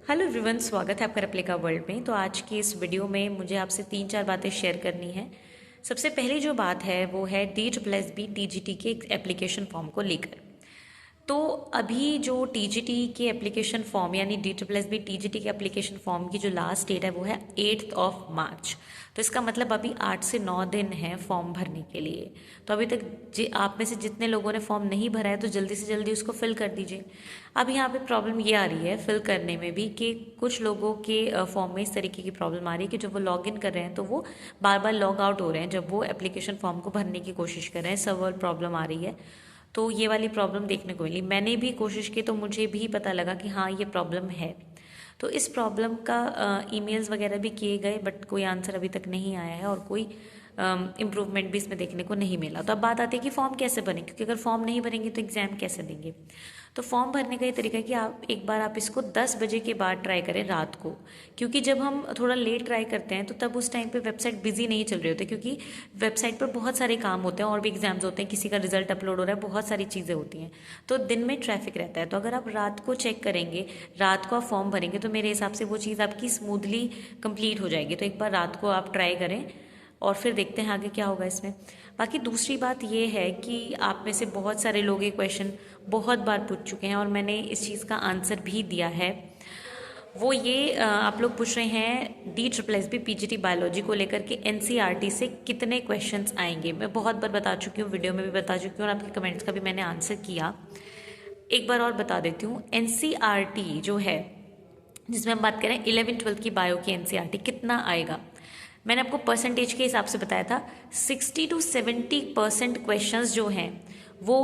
Hello everyone, स्वागत है आपका रेप्लिका वर्ल्ड में। तो आज की इस वीडियो में मुझे आपसे 3-4 बातें शेयर करनी है। सबसे पहली जो बात है वो है DSSB TGT के एप्लीकेशन फॉर्म को लेकर। तो अभी जो टीजीटी के एप्लीकेशन फॉर्म यानी DSSB TGT के एप्लीकेशन फॉर्म की जो लास्ट डेट है वो है 8 मार्च। तो इसका मतलब अभी 8 से 9 दिन है फॉर्म भरने के लिए। तो अभी तक आप में से जितने लोगों ने फॉर्म नहीं भरा है तो जल्दी से जल्दी उसको फिल कर दीजिए। अब यहाँ पे प्रॉब्लम ये आ रही है फिल करने में भी कि कुछ लोगों के फॉर्म में इस तरीके की प्रॉब्लम आ रही है कि जब वो लॉग इन कर रहे हैं तो वो बार बार लॉग आउट हो रहे हैं जब वो एप्लीकेशन फॉर्म को भरने की कोशिश कर रहे हैं। सर्वर प्रॉब्लम आ रही है। तो ये वाली प्रॉब्लम देखने को मिली। मैंने भी कोशिश की तो मुझे भी पता लगा कि हाँ ये प्रॉब्लम है। तो इस प्रॉब्लम का ईमेल्स वगैरह भी किए गए बट कोई आंसर अभी तक नहीं आया है और कोई इम्प्रूवमेंट भी इसमें देखने को नहीं मिला। तो अब बात आती है कि फॉर्म कैसे बने, क्योंकि अगर फॉर्म नहीं भरेंगे तो एग्ज़ाम कैसे देंगे। तो फॉर्म भरने का ये तरीका है कि आप एक बार आप इसको 10 बजे के बाद ट्राई करें रात को, क्योंकि जब हम थोड़ा लेट ट्राई करते हैं तो तब उस टाइम पे वेबसाइट बिजी नहीं चल रही होती, क्योंकि वेबसाइट पर बहुत सारे काम होते हैं और भी एग्जाम्स होते हैं, किसी का रिजल्ट अपलोड हो रहा है, बहुत सारी चीज़ें होती हैं। तो दिन में ट्रैफिक रहता है। तो अगर आप रात को चेक करेंगे, रात को आप फॉर्म भरेंगे तो मेरे हिसाब से वो चीज़ आपकी स्मूथली कंप्लीट हो जाएगी। तो एक बार रात को आप ट्राई करें और फिर देखते हैं आगे क्या होगा इसमें। बाकी दूसरी बात ये है कि आप में से बहुत सारे लोग ये क्वेश्चन बहुत बार पूछ चुके हैं और मैंने इस चीज़ का आंसर भी दिया है। वो ये आप लोग पूछ रहे हैं DSSB PGT बायोलॉजी को लेकर के NCERT से कितने क्वेश्चंस आएंगे। मैं बहुत बार बता चुकी हूँ, वीडियो में भी बता चुकी हूँ और आपके कमेंट्स का भी मैंने आंसर किया। एक बार और बता देती हूँ। NCERT जो है जिसमें हम बात करें 11th-12th की बायो की NCERT कितना आएगा, मैंने आपको परसेंटेज के हिसाब से बताया था। 60 to 70% क्वेश्चंस जो हैं वो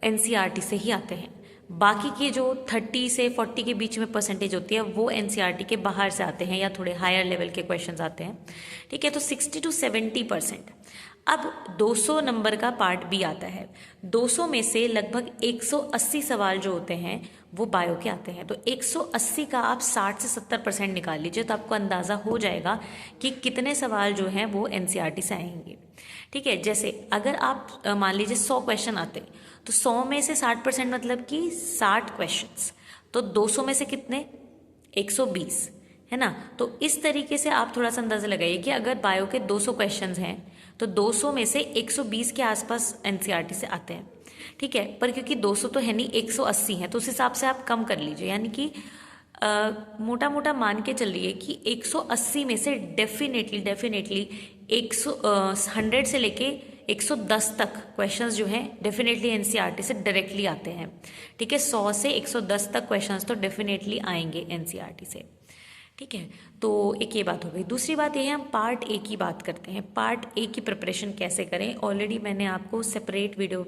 NCERT से ही आते हैं। बाकी के जो 30 से 40 के बीच में परसेंटेज होती है वो NCERT के बाहर से आते हैं या थोड़े हायर लेवल के क्वेश्चंस आते हैं। ठीक है, तो 60 to 70%। अब 200 नंबर का पार्ट भी आता है। 200 में से लगभग 180 सवाल जो होते हैं वो बायो के आते हैं। तो 180 का आप 60 से 70% निकाल लीजिए तो आपको अंदाज़ा हो जाएगा कि कितने सवाल जो हैं वो NCERT से आएंगे। ठीक है, जैसे अगर आप मान लीजिए 100 क्वेश्चन आते तो 100 में से 60% मतलब कि 60 क्वेश्चंस। तो 200 में से कितने, 120, है ना। तो इस तरीके से आप थोड़ा सा अंदाज़ा लगाइए कि अगर बायो के 200 क्वेश्चंस हैं तो 200 में से 120 के आसपास NCERT से आते हैं। ठीक है, पर क्योंकि 200 तो है नहीं, 180 है, तो उस हिसाब से आप कम कर लीजिए। यानी कि मोटा मोटा मान के चल रही है कि 180 में से डेफिनेटली 100 से लेके 110 तक क्वेश्चंस जो हैं डेफिनेटली NCERT से डायरेक्टली आते हैं। ठीक है, 100 से 110 तक क्वेश्चंस तो डेफिनेटली आएंगे NCERT से। ठीक है, तो एक ये बात हो गई। दूसरी बात ये है, हम पार्ट ए की बात करते हैं। पार्ट ए की प्रिपरेशन कैसे करें। ऑलरेडी मैंने आपको सेपरेट वीडियो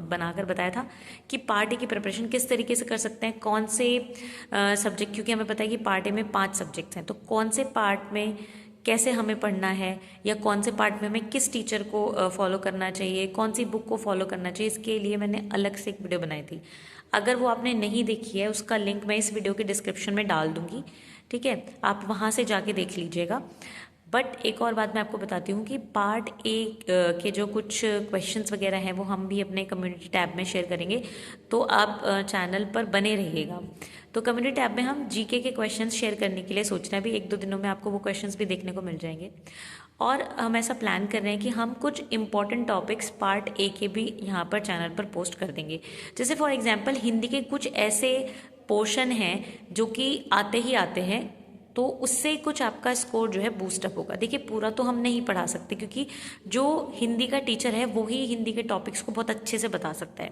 बनाकर बताया था कि पार्ट ए की प्रिपरेशन किस तरीके से कर सकते हैं, कौन से सब्जेक्ट, क्योंकि हमें पता है कि पार्ट ए में 5 सब्जेक्ट्स हैं, तो कौन से पार्ट में कैसे हमें पढ़ना है या कौन से पार्ट में हमें किस टीचर को फॉलो करना चाहिए, कौन सी बुक को फॉलो करना चाहिए, इसके लिए मैंने अलग से एक वीडियो बनाई थी। अगर वो आपने नहीं देखी है उसका लिंक मैं इस वीडियो के डिस्क्रिप्शन में डाल दूंगी। ठीक है, आप वहाँ से जाके देख लीजिएगा। बट एक और बात मैं आपको बताती हूँ कि पार्ट ए के जो कुछ क्वेश्चंस वगैरह हैं वो हम भी अपने कम्युनिटी टैब में शेयर करेंगे, तो आप चैनल पर बने रहिएगा। तो कम्युनिटी टैब में हम जीके के क्वेश्चंस शेयर करने के लिए सोच रहे हैं। अभी 1-2 दिनों में आपको वो क्वेश्चंस भी देखने को मिल जाएंगे। और हम ऐसा प्लान कर रहे हैं कि हम कुछ इंपॉर्टेंट टॉपिक्स पार्ट ए के भी यहाँ पर चैनल पर पोस्ट कर देंगे। जैसे फॉर एग्जांपल हिंदी के कुछ ऐसे पोर्शन हैं जो कि आते ही आते हैं, तो उससे कुछ आपका स्कोर जो है बूस्टअप होगा। देखिए पूरा तो हम नहीं पढ़ा सकते क्योंकि जो हिंदी का टीचर है वो ही हिंदी के टॉपिक्स को बहुत अच्छे से बता सकता है,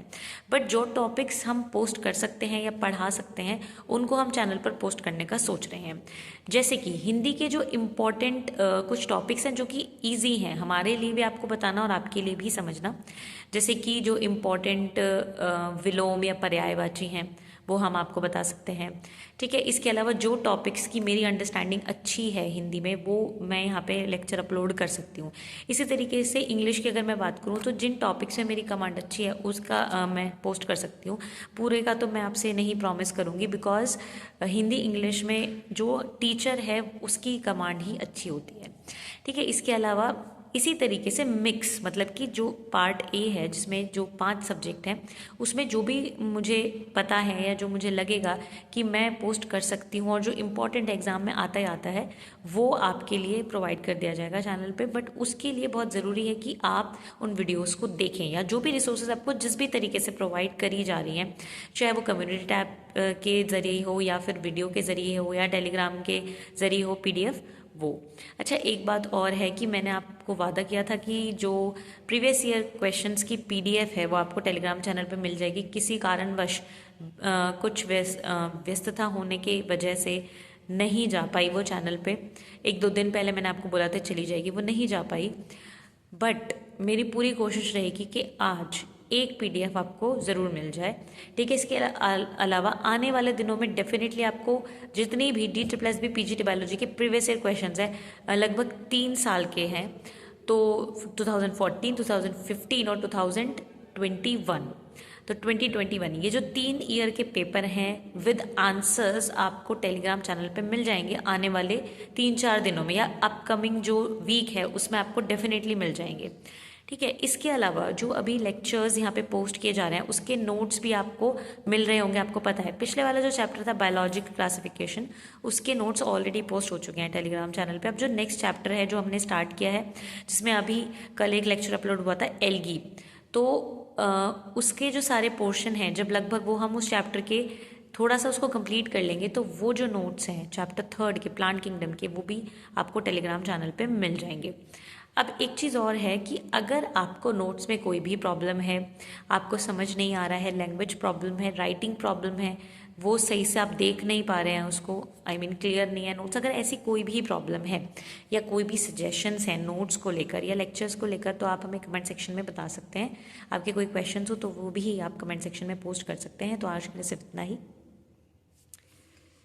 बट जो टॉपिक्स हम पोस्ट कर सकते हैं या पढ़ा सकते हैं उनको हम चैनल पर पोस्ट करने का सोच रहे हैं। जैसे कि हिंदी के जो इम्पोर्टेंट कुछ टॉपिक्स हैं जो कि ईजी हैं हमारे लिए भी आपको बताना और आपके लिए भी समझना। जैसे कि जो इम्पोर्टेंट विलोम या पर्यायवाची हैं वो हम आपको बता सकते हैं। ठीक है, इसके अलावा जो टॉपिक्स की मेरी अंडरस्टैंडिंग अच्छी है हिंदी में वो मैं यहाँ पे लेक्चर अपलोड कर सकती हूँ। इसी तरीके से इंग्लिश की अगर मैं बात करूँ तो जिन टॉपिक्स में मेरी कमांड अच्छी है उसका मैं पोस्ट कर सकती हूँ। पूरे का तो मैं आपसे नहीं प्रॉमिस करूँगी, बिकॉज हिंदी इंग्लिश में जो टीचर है उसकी कमांड ही अच्छी होती है। ठीक है, इसके अलावा इसी तरीके से मिक्स, मतलब कि जो पार्ट ए है जिसमें जो 5 सब्जेक्ट हैं उसमें जो भी मुझे पता है या जो मुझे लगेगा कि मैं पोस्ट कर सकती हूँ और जो इम्पोर्टेंट एग्ज़ाम में आता ही आता है वो आपके लिए प्रोवाइड कर दिया जाएगा चैनल पे। बट उसके लिए बहुत ज़रूरी है कि आप उन वीडियोज़ को देखें, या जो भी रिसोर्सेज आपको जिस भी तरीके से प्रोवाइड करी जा रही हैं, चाहे वो कम्युनिटी टैब के ज़रिए हो या फिर वीडियो के ज़रिए हो या टेलीग्राम के ज़रिए हो, PDF वो। अच्छा, एक बात और है कि मैंने आपको वादा किया था कि जो प्रीवियस ईयर क्वेश्चंस की PDF है वो आपको टेलीग्राम चैनल पे मिल जाएगी। किसी कारणवश कुछ व्यस्तता होने की वजह से नहीं जा पाई वो चैनल पे। 1-2 दिन पहले मैंने आपको बोला था चली जाएगी, वो नहीं जा पाई। बट मेरी पूरी कोशिश रहेगी कि आज एक PDF आपको ज़रूर मिल जाए, ठीक है। इसके अलावा आने वाले दिनों में डेफिनेटली आपको जितनी भी DSSB PGT बायोलॉजी के प्रीवियस ईयर क्वेश्चंस हैं, लगभग 3 साल के हैं, तो 2014, 2015 और 2021, तो 2021 ये जो 3 ईयर के पेपर हैं विद आंसर्स आपको टेलीग्राम चैनल पे मिल जाएंगे आने वाले 3-4 दिनों में, या अपकमिंग जो वीक है उसमें आपको डेफिनेटली मिल जाएंगे, ठीक है। इसके अलावा जो अभी लेक्चर्स यहाँ पे पोस्ट किए जा रहे हैं उसके नोट्स भी आपको मिल रहे होंगे। आपको पता है पिछले वाला जो चैप्टर था बायोलॉजिकल क्लासिफिकेशन, उसके नोट्स ऑलरेडी पोस्ट हो चुके हैं टेलीग्राम चैनल पे। अब जो नेक्स्ट चैप्टर है जो हमने स्टार्ट किया है, जिसमें अभी कल एक लेक्चर अपलोड हुआ था एल्गी, तो उसके जो सारे पोर्शन हैं, जब लगभग वो हम उस चैप्टर के थोड़ा सा उसको कंप्लीट कर लेंगे तो वो जो नोट्स हैं चैप्टर 3 के प्लांट किंगडम के, वो भी आपको टेलीग्राम चैनल पे मिल जाएंगे। अब एक चीज़ और है कि अगर आपको नोट्स में कोई भी प्रॉब्लम है, आपको समझ नहीं आ रहा है, लैंग्वेज प्रॉब्लम है, राइटिंग प्रॉब्लम है, वो सही से आप देख नहीं पा रहे हैं उसको, क्लियर नहीं है नोट्स, अगर ऐसी कोई भी प्रॉब्लम है या कोई भी सजेशंस हैं नोट्स को लेकर या लेक्चर्स को लेकर, तो आप हमें कमेंट सेक्शन में बता सकते हैं। आपके कोई क्वेश्चंस हो तो वो भी आप कमेंट सेक्शन में पोस्ट कर सकते हैं। तो आज के लिए सिर्फ इतना ही।